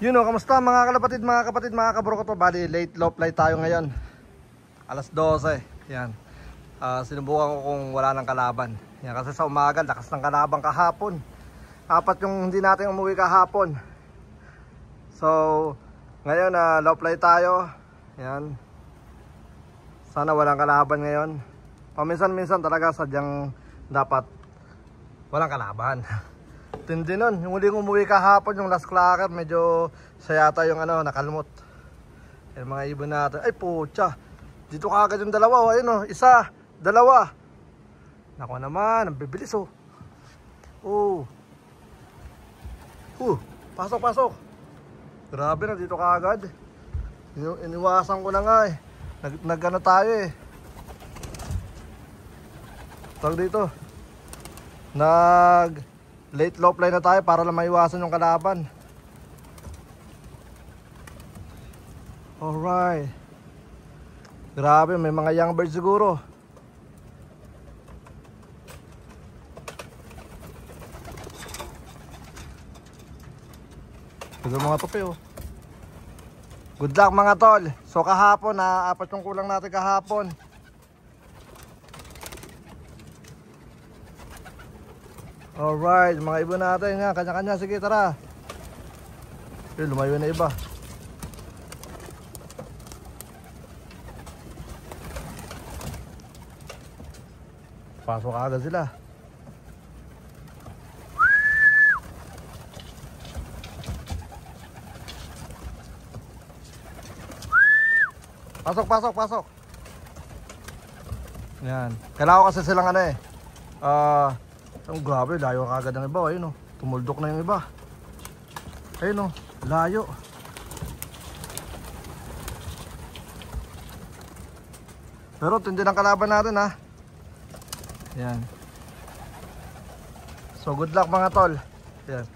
Yun o, kamusta mga kapatid, mga kabro ko to. Bali, late low flight tayo ngayon. Alas 12. Yan. Sinubukan ko kung wala ng kalaban. Yan, kasi sa umaga, lakas ng kalaban kahapon. Apat yung hindi natin umuwi kahapon. So, ngayon low flight tayo. Yan. Sana walang kalaban ngayon. Paminsan-minsan talaga sadyang dapat walang kalaban. Tindi nun, yung huling umuwi kahapon, yung last clacker, medyo siya yata yung nakalmot. Yung mga ibon natin, ay putya, dito kagad yung dalawa, ayun isa, dalawa. Nako naman, ang bibilis pasok. Grabe na, dito kagad. Iniwasan ko na nga nag-ano tayo tawag dito, late low fly na tayo para lang maiwasan yung kalaban. Alright. Grabe, may mga young birds siguro. Ito mga tope Good luck mga tol. So kahapon apat yung kulang natin kahapon. Alright, mga ibon natin nga, kanya-kanya, sige tara. Lumayo na iba. Pasok agad sila. Pasok. Yan. Kailangan ko kasi silang ang grabe, layo kagad ng iba. Ayun tumuldok na yung iba. Ayun layo. Pero tindi ng kalaban natin Yan. So good luck mga tol. Yan.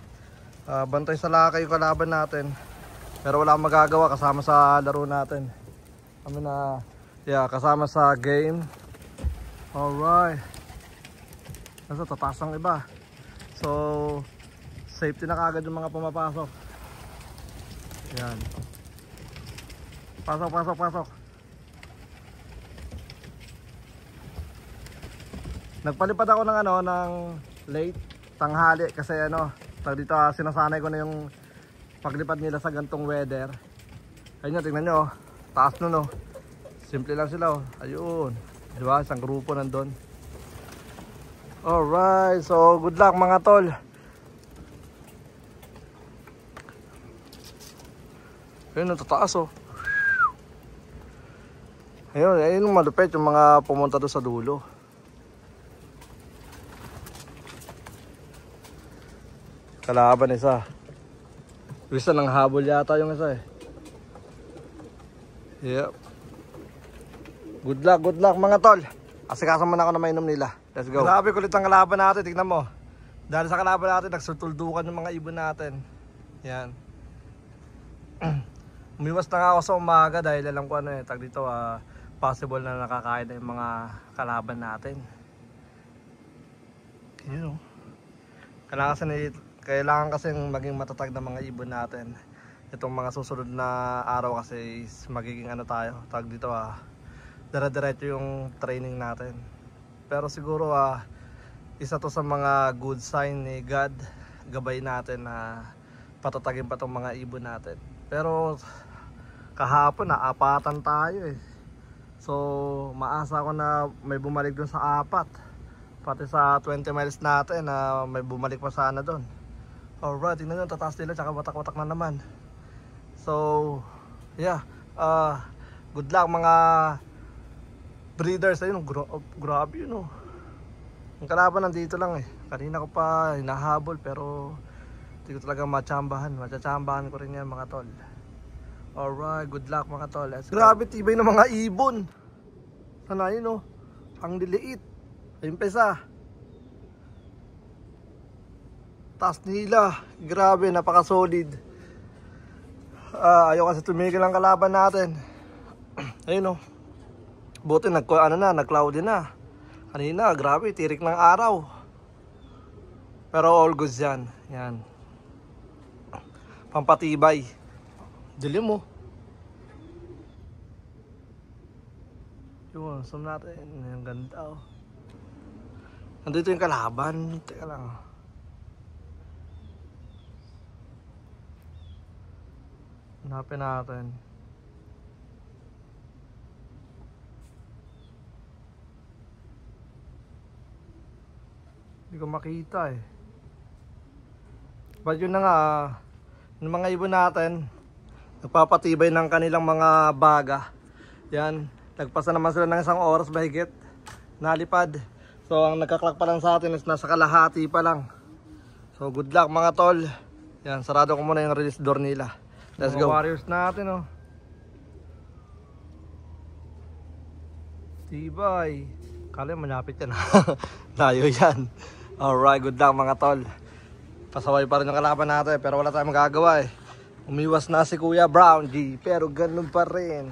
Bantay sa lakay yung kalaban natin. Pero wala akong magagawa kasama sa laro natin. Kami kasama sa game. Alright. Nasa tataas ang iba. So safety na kagad yung mga pumapasok. Yan. Pasok. Nagpalipad ako ng late tanghali kasi dito sinasanay ko na yung paglipad nila sa gantong weather. Ayun tingnan nyo taas nun simple lang sila ayun, diba, isang grupo nandun. Alright, so good luck mga tol. Ayun tataas ayun yung malupit yung mga pumunta doon sa dulo. Kalaban isa. Isa ng habol yata yung isa Yep. Good luck mga tol. Asikaso muna ako na mainom nila. Let's go. Grabe kulit ang kalaban natin, tignan mo. Dahil sa kalaban natin, nagsultuldukan yung mga ibon natin. Yan. Umiwas na nga ako sa umaga dahil alam ko tag dito possible na nakakain na yung mga kalaban natin. Yun Kailangan kasi maging matatag na mga ibon natin. Itong mga susunod na araw kasi is magiging tayo. Tag dito dire-diretso yung training natin. Pero siguro isa to sa mga good sign ni God. Gabay natin na patatagin pa tong mga ibon natin. Pero kahapon apatan tayo So maasa ko na may bumalik dun sa apat. Pati sa 20 miles natin may bumalik pa sana dun. Alright, tingnan nyo tataas nila tsaka watak-watak na naman. So yeah, good luck mga breeders. Ayun, grabe yun Ang kalaban nandito lang Kanina ko pa hinahabol pero hindi ko talaga matsambahan ko rin yan mga tol. Alright, good luck mga tol. Grabe tibay ng mga ibon. Sana yun ang liliit. Ayun pa isa. Taas nila. Grabe, napaka solid. Ayaw kasi tumigil ang kalaban natin. Ayun buti nag-cloudy na. Kanina, grabe, tirik ng araw. Pero all goods yan. Yan. Pampatibay. Dilim mo. Yun, zoom natin. Ang ganda oh. Nandito yung kalaban. Teka lang. Hanapin natin. Hindi ko makita eh. But yun na nga, yung mga ibon natin, nagpapatibay ng kanilang mga baga. Yan, nagpasa naman sila ng 1 oras mahigit. Nalipad. So ang nagkaklak pa lang sa atin is nasa kalahati pa lang. So good luck mga tol. Yan, sarado ko muna yung release door nila. Let's go. Warriors natin oh. Tibay. Kala malapit yan. Layo yan. Alright, good luck mga tol. Pasaway pa rin yung kalaban natin pero wala tayong magagawa eh. Umiwas na si Kuya Brown G pero ganun pa rin.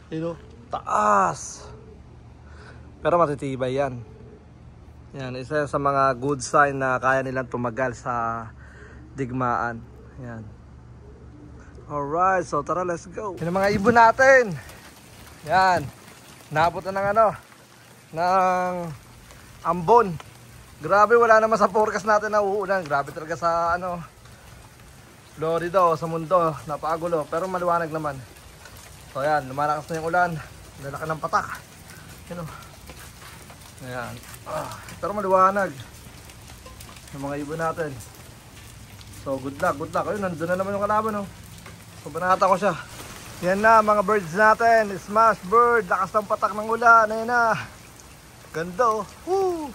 You know, taas. Pero matitibay yan. Yan, isa sa mga good sign na kaya nilang tumagal sa digmaan. Yan. Alright, so tara, let's go. Yan ang mga ibon natin. Yan. Naabot na ng ano, ng ambon. Grabe, wala naman sa forecast natin na uulan. Grabe talaga sa ano, Florida o sa mundo. Napagulo, pero maliwanag naman. So yan, lumalakas na yung ulan. Lalaki ng patak. Yan o. Ayan. Pero maliwanag yung mga ibon natin. So good luck, good luck. Ayun, nandun na naman yung kalaban oh. So banata ko siya. Yan na mga birds natin. Smash bird, lakas ng patak ng ulan. Ayan na. Ganda oh. Woo!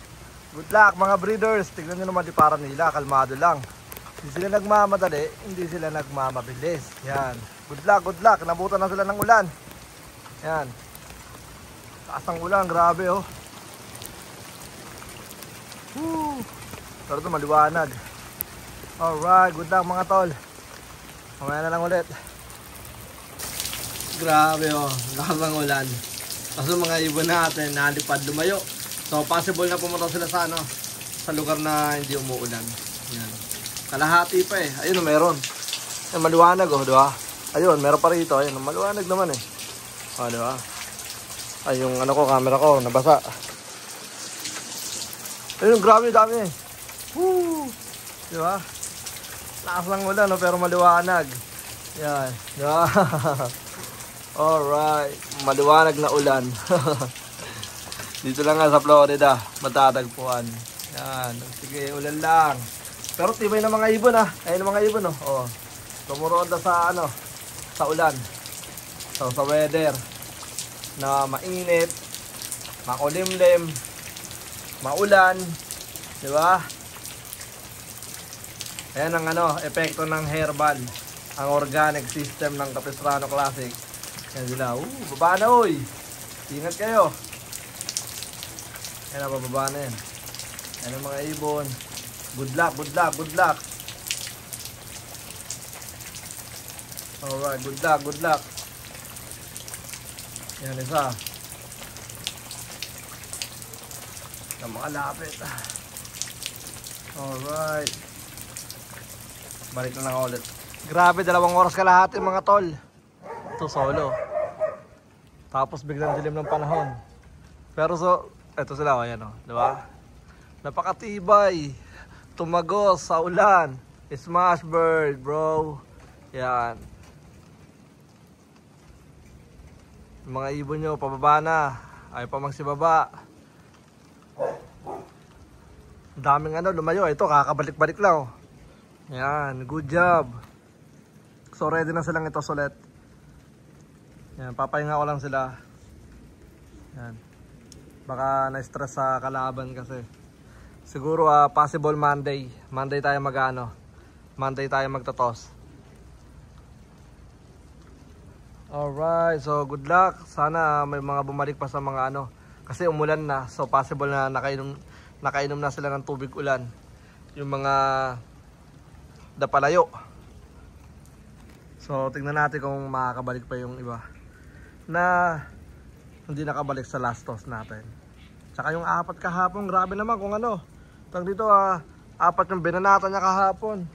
Good luck mga breeders. Tignan nyo naman di para nila, kalmado lang. Hindi sila nagmamadali, hindi sila nagmamabilis. Yan. Good luck, good luck. Nabutan na sila ng ulan. Yan. Lakas ng ulan, grabe oh. Woo! Pero ito maliwanag. Alright, good luck mga tol. Mamaya na lang ulit. Grabe oh, lakas ng ulan. Kaso mga ibon natin nalipad lumayo. So possible na pumunta sila sa ano, sa lugar na hindi umuulan. Yan. Kalahati pa eh. Ayun oh, meron. Ayun, maliwanag oh, di ba? Ayun, meron pa rito. Ayun, maliwanag naman eh. Oh, di ba? Ay, yung ano ko, camera ko, nabasa. Ayun, grabe, dami. Woo! Di ba? Lakas lang ulan, no? Pero maliwanag. Yan. Di ba? Alright. Maliwanag na ulan. Dito lang nga sa Florida. Matatagpuan. Yan. Sige, ulan lang. Pero tibay na mga ibon, ha? Ayun mga ibon, no? Oh. Tumuroon na sa, ano, sa ulan. So, sa weather. Na mainit. Makulimlim. Maulan, di ba? Ayan ang ano, epekto ng herbal, ang organic system ng Capistrano Classic. Ayan sila, baba na uy. Ingat kayo. Ayan, bababa na yan. Ayan ang mga ibon. Good luck, good luck, good luck. Alright, good luck, good luck. Ayan isa. Na makalapit. Alright. Balik na lang ulit. Grabe, 2 oras kalahati mga tol. Ito solo. Tapos biglang dilim ng panahon. Pero so, eto sila, ayan o, diba? Napakatibay. Tumagos sa ulan. Smash bird, bro. Yan. Mga ibon nyo, pababa na. Ayaw pa magsibaba. Daming ano, lumayo. Ito, kakabalik-balik lang. Yan, good job. So, ready na silang ito ulit. Yan, papahinga ko lang sila. Yan. Baka na-stress sa kalaban kasi. Siguro, possible Monday. Monday tayo mag-ano. Monday tayo magtatos. Alright, so good luck. Sana may mga bumalik pa sa mga ano. Kasi umulan na, so possible na nakainom na sila ng tubig ulan. Yung mga dapalayo. So tingnan natin kung makakabalik pa yung iba na hindi nakabalik sa last toss natin. Tsaka yung 4 kahapon, grabe naman kung ano. Tang dito 4 yung binanata niya kahapon.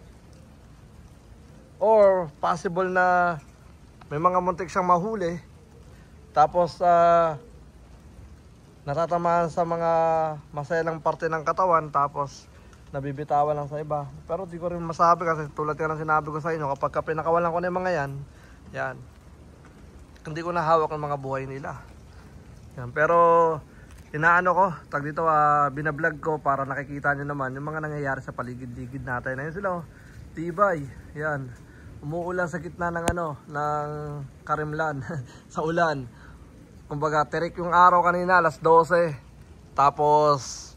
or possible na may mga muntik siyang mahuli, tapos natatamaan sa mga maselang parte ng katawan, tapos nabibitawan lang sa iba. Pero di ko rin masabi kasi tulad nga ng sinabi ko sa inyo, kapag pinakawalan ko na yung mga yan, hindi ko nahawak ng mga buhay nila. Yan, pero inaano ko, binablog ko para nakikita nyo naman yung mga nangyayari sa paligid-ligid natin. Ayun sila, oh, tibay. Yan, umuulan sa gitna ng ng Karimlan sa ulan. Kumbaga, tirik yung araw kanina, alas 12. Tapos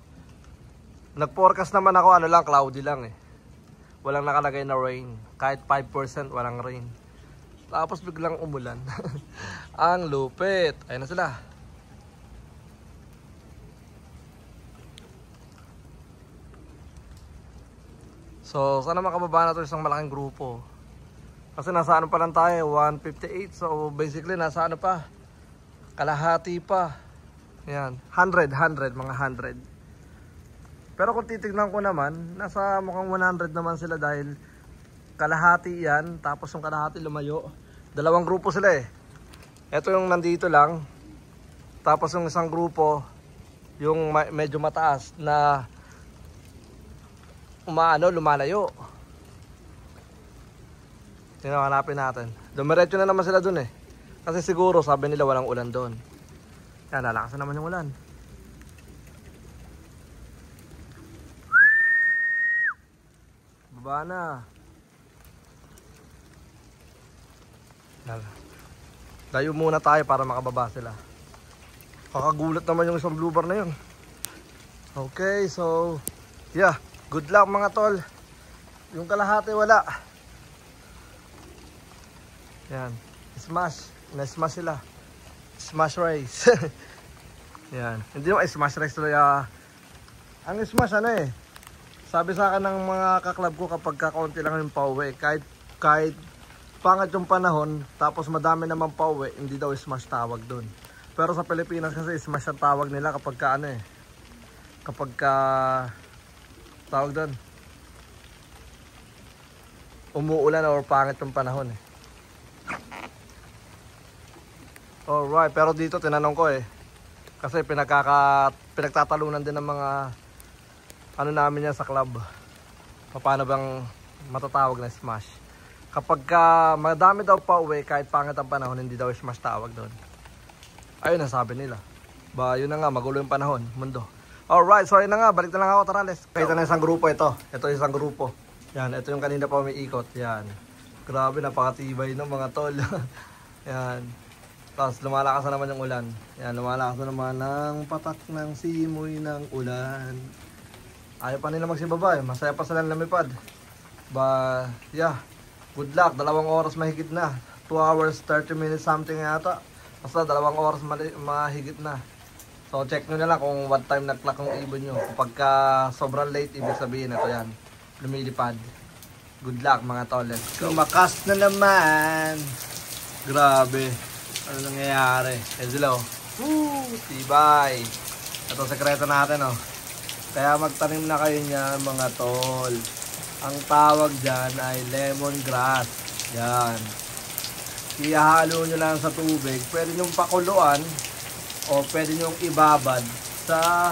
nag-forecast naman ako, cloudy lang eh. Walang nakalagay na rain. Kahit 5% walang rain. Tapos biglang umulan. Ang lupit. Ayun na sila. So, sana makababa na ito isang malaking grupo. Kasi nasa pa lang tayo, 158. So, basically, nasa pa? Kalahati pa. Yan, 100, mga 100. Pero kung titignan ko naman, nasa mukhang 100 naman sila dahil kalahati yan, tapos yung kalahati lumayo. Dalawang grupo sila eh. Ito yung nandito lang. Tapos yung isang grupo, yung medyo mataas na lumalayo. Hanapin natin. Dumiretso na naman sila dun eh. Kasi siguro sabi nila walang ulan doon. Yan, lalakas na naman yung ulan. Baba na. Layo muna tayo para makababa sila. Kakagulat naman yung isang blue bar na yun. Okay, so yeah, good luck mga tol. Yung kalahati wala. Yan, smash. Na-smash sila. Smash race. Yan, hindi naman smash race tuloy. Ang smash sabi sa akin ng mga kaklab ko, kapag kakaunti lang yung pauwi, kahit pangat yung panahon, tapos madami naman pauwi, hindi daw smash tawag doon. Pero sa Pilipinas kasi smash ang tawag nila kapag tawag doon, umuulan or pangit yung panahon eh. Alright, pero dito tinanong ko eh, kasi pinagtatalunan din ng mga namin yan sa club, paano bang matatawag na smash kapag madami daw pa uwi, kahit pangit ang panahon, hindi daw smash tawag doon. Ayun ang sabi nila. Yun na nga, magulo yung panahon, mundo. Alright, so ayun na nga, balik na lang ako, tara, let's. Ito na isang grupo, ito isang grupo. Yan, ito yung kanina pa umiikot. Yan, grabe, napakatibay ng mga tol. Yan, tapos lumalakas na naman yung ulan. Yan, lumalakas na naman ng patak ng simoy ng ulan. Ayaw pa nila magsibaba eh. Masaya pa silang lumipad. Yeah, good luck. 2 oras mahigit na. 2 hours 30 minutes something yata. Basta 2 oras mahigit na. So check nyo na lang kung what time nag-clock ang ibon nyo. Kapag sobrang late, ibig sabihin ito yan, lumilipad. Good luck mga tol. Let's go. Lumakas na naman. Grabe. Ano nangyayari? Hello. Tibay. Ito sekreto natin oh. Kaya magtanim na kayo niyan mga tol. Ang tawag dyan ay lemongrass. Yan. Ihalo nyo lang sa tubig. Pwede nyo pakuluan o pwede nyo ibabad sa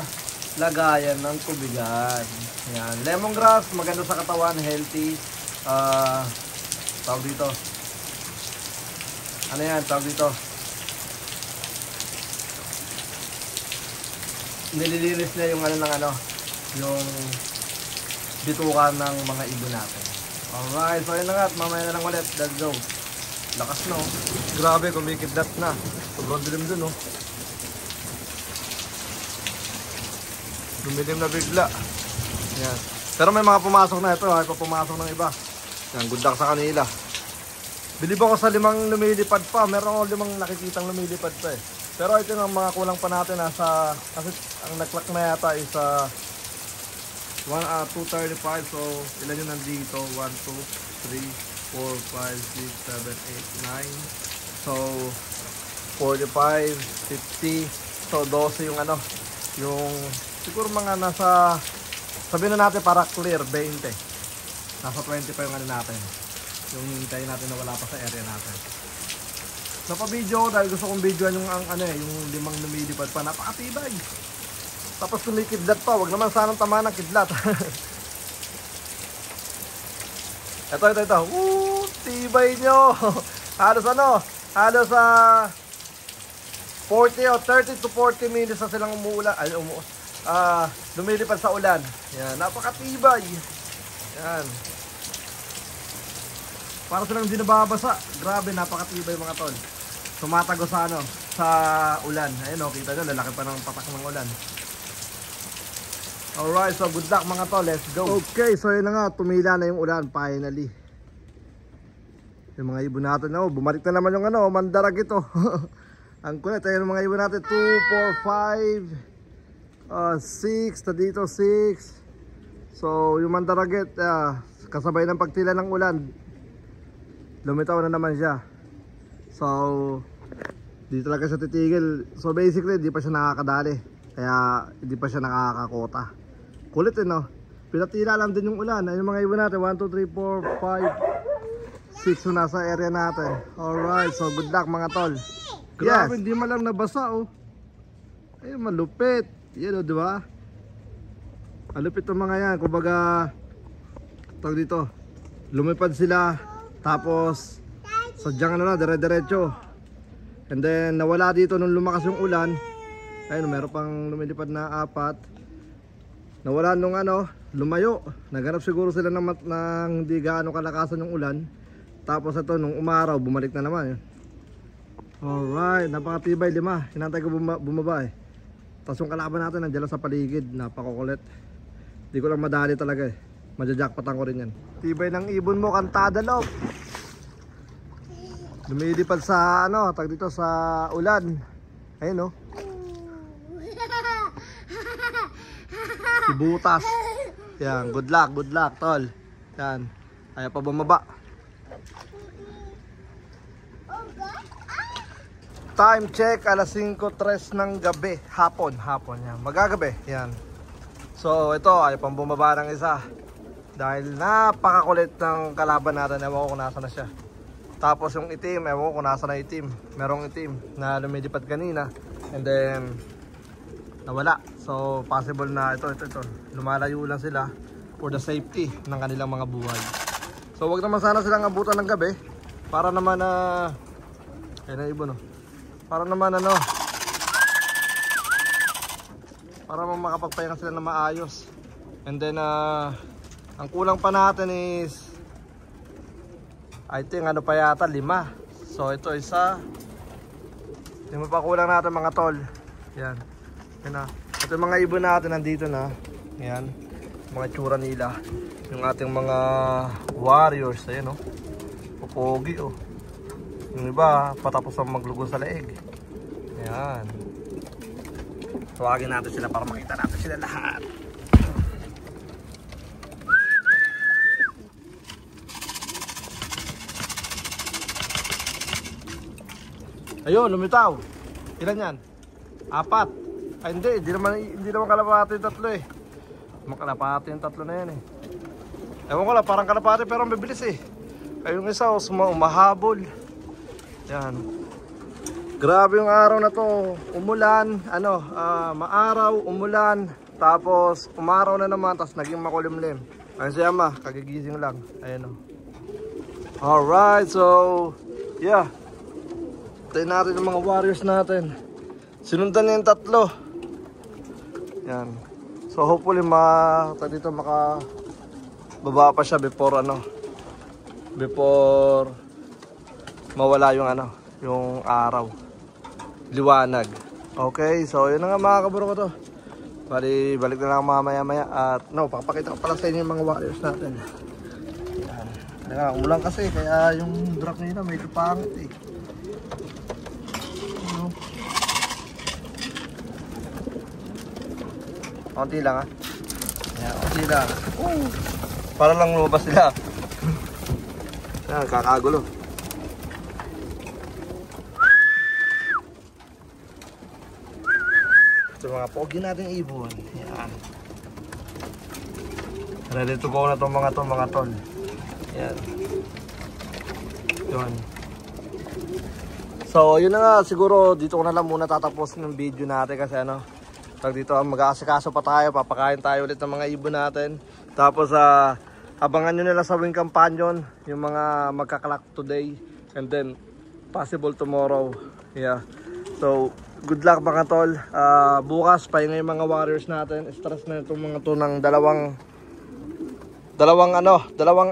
lagayan ng tubigan. Yan. Lemongrass, maganda sa katawan, healthy. Tawag dito. Ano yan? Tawag dito. Nililinis na yung yung bitukan ng mga ibon natin. Alright, so yun na nga, mamaya na lang ulit. Let's go. Lakas no. Grabe, kumikidlat na. Sobrang dilim dun no. Dumilim na bigla. Yan. Pero may mga pumasok na ito. May pumasok ng iba. Yan, good luck sa kanila. Bilib ako sa 5 lumilipad pa. Meron ako 5 nakikitang lumilipad pa eh. Pero ito yung mga kulang pa natin kasi ang nag-clock na yata is 2:35. So ilan yung nandito? 1, 2, 3, 4, 5, 6, 7, 8, 9. So 45, 50. So 12 yung yung siguro mga nasa, sabihin na natin para clear 20. Nasa 20 pa yung natin. Yung hintayin natin na wala pa sa area natin. Napa-video ko dahil gusto kong videoan yung yung limang lumilipad pa, napakatibay. Tapos kumikidlat pa, wag naman sanang tama ng kidlat. Ito. Tibay nyo. Halos halos 40 o 30 to 40 minutes na silang umuulan. Lumilipad sa ulan. Yan, napakatibay. Yan. Para silang hindi nababasa. Grabe, napakatibay mga tol. Tumatago sa sa ulan. Ayun kita nyo, lalaki pa ng patak ng ulan. Alright, so good luck mga tol, let's go. Okay, so yun na nga, tumila na yung ulan finally. Yung mga ibon natin, bumalik na naman yung mandarag ito. Ang kulit, ayun yung mga ibon natin, 2, 4, 5, 6, na dito 6. So yung mandaraget, kasabay ng pagtila ng ulan, lumitaw na naman siya. So di talaga siya titigil. So basically, di pa siya nakakadali. Kaya hindi pa siya nakakakota. Kulit pinatila lang din yung ulan. Ayun yung mga ibon natin, 1, 2, 3, 4, 5, 6 yung nasa area natin. Alright, so good luck mga tol. Grabe, hindi man lang nabasa Ayun, malupit. Yan di ba? Malupit yung mga yan. Kumbaga, tawag dito, lumipad sila. Tapos sadyang dire-diretso. And then nawala dito nung lumakas yung ulan. Ayun, meron pang lumilipad na 4. Nawala nung lumayo. Naghanap siguro sila ng hindi gaano kalakasan yung ulan. Tapos ito nung umaraw, bumalik na naman. Alright, napakatibay, 5. Hinantay ko bumaba Tapos yung kalaban natin nandiyan lang sa paligid. Napakukulit. Di ko lang madali talaga Madja-jackpotan ko rin yan. Tibay ng ibon mo, kantada loob. Lumilipad sa tag dito sa ulan. Ayun Si Butas. Yan, good luck tol. Yan. Ayaw pa bumaba. Time check, alas 5:03 ng gabi. Hapon yan. Magagabi. Yan. So ito, ayaw pang bumaba ng isa. Dahil napakakulit ng kalaban natin. Ewan ko kung nasa na siya. Tapos yung itim, ewan ko kung nasa na itim. Merong itim na lumilipad kanina. And then nawala. So possible na ito. Lumalayo lang sila for the safety ng kanilang mga buhay. So wag naman sana silang abutan ng gabi. Para naman ayun na ibon Para naman para makapagpahinga sila na maayos. And then ang kulang pa natin is I think pa yata 5. So ito isa. 5 pa kulang natin mga tol. Yan. Ito yung mga ibon natin nandito na. Yan. Mga tsura nila. Yung ating mga warriors. Ayan Pupogi Yung iba patapos ang maglugo sa leeg. Yan. Tawagin natin sila para makita natin sila lahat. Ayun, lumitaw. Ilan yan? 4. Ay hindi naman kalapati yung 3 Makalapati yung 3 na yan Ewan ko lang, parang kalapati pero ang bibilis Ayun isa, umahabol. Yan. Grabe yung araw na to. Umulan, maaraw, umulan. Tapos umaraw na naman, tapos naging makulimlim. Ayun siya kagigising lang. Ayun Alright, so yeah. Tayo natin yung mga warriors natin. Sinundan niya yung 3. Yan. So hopefully makababa pa siya before before mawala yung yung araw. Liwanag. Okay, so yun na nga mga kaburo ko to. Balik na lang mamaya-maya at papakita ko pala sa inyo yung mga warriors natin. Yan. Umulan kasi kaya yung drop nila medyo pangit Konti lang Ayan, konti lang. Para lang lumabas sila. Ayan, kakagulo. Ito mga pogi natin ibon. Ayan. Ready to go na itong mga tol. Ayan. Yun. So, yun na nga. Siguro, dito ko na lang muna tatapusin yung video natin kasi ano, pag dito mag-aasikaso pa tayo, papakain tayo ulit ng mga ibon natin. Tapos, abangan nyo nila sa Wing Companion, yung mga magkakalak today. And then, possible tomorrow. Yeah. So, good luck mga tol. Bukas, pahinga yung mga warriors natin. Stress na itong mga to ng dalawang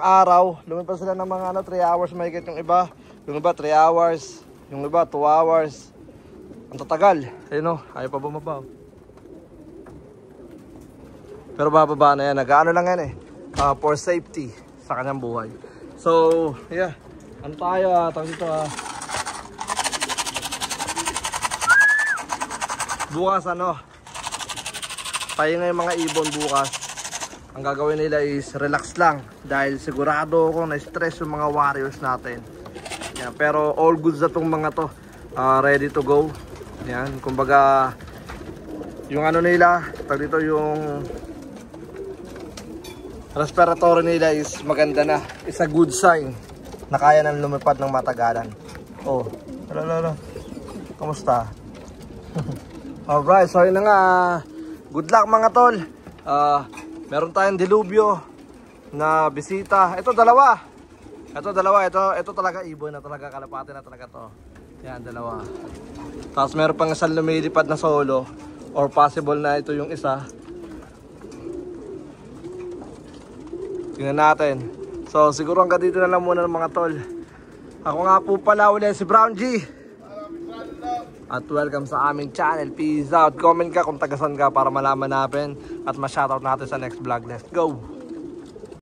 araw. Lumipas sila ng mga 3 hours mahigit yung iba. Yung iba 3 hours. Yung iba 2 hours. Ang tatagal. Ayun o, ayaw pa bumaba. Pero bababa na yan. Nag-ano lang yan for safety sa kanyang buhay. So, yeah. Ano tayo? Tawag dito bukas pahinga yung mga ibon bukas. Ang gagawin nila is relax lang. Dahil sigurado ako na-stress yung mga warriors natin. Yan, pero all goods na tong mga to, ready to go. Yan, kumbaga yung nila, pag dito yung respiratory nila is maganda na. It's a good sign na kaya nang lumipad ng matagalan. Oh, hello. Kamusta? Alright, so yun na nga. Good luck mga tol. Meron tayong dilubyo na bisita. Ito dalawa. Ito talaga ibon na talaga, kalapate na talaga to. Yan, dalawa. Tapos meron pang isang lumilipad na solo. Or possible na ito yung isa. Tingnan natin. So siguro hanggang dito na lang muna ng mga tol. Ako nga po pala ulit si Brown G. At welcome sa aming channel. Peace out. Comment ka kung tagasan ka para malaman natin at ma-shoutout natin sa next vlog. Let's go!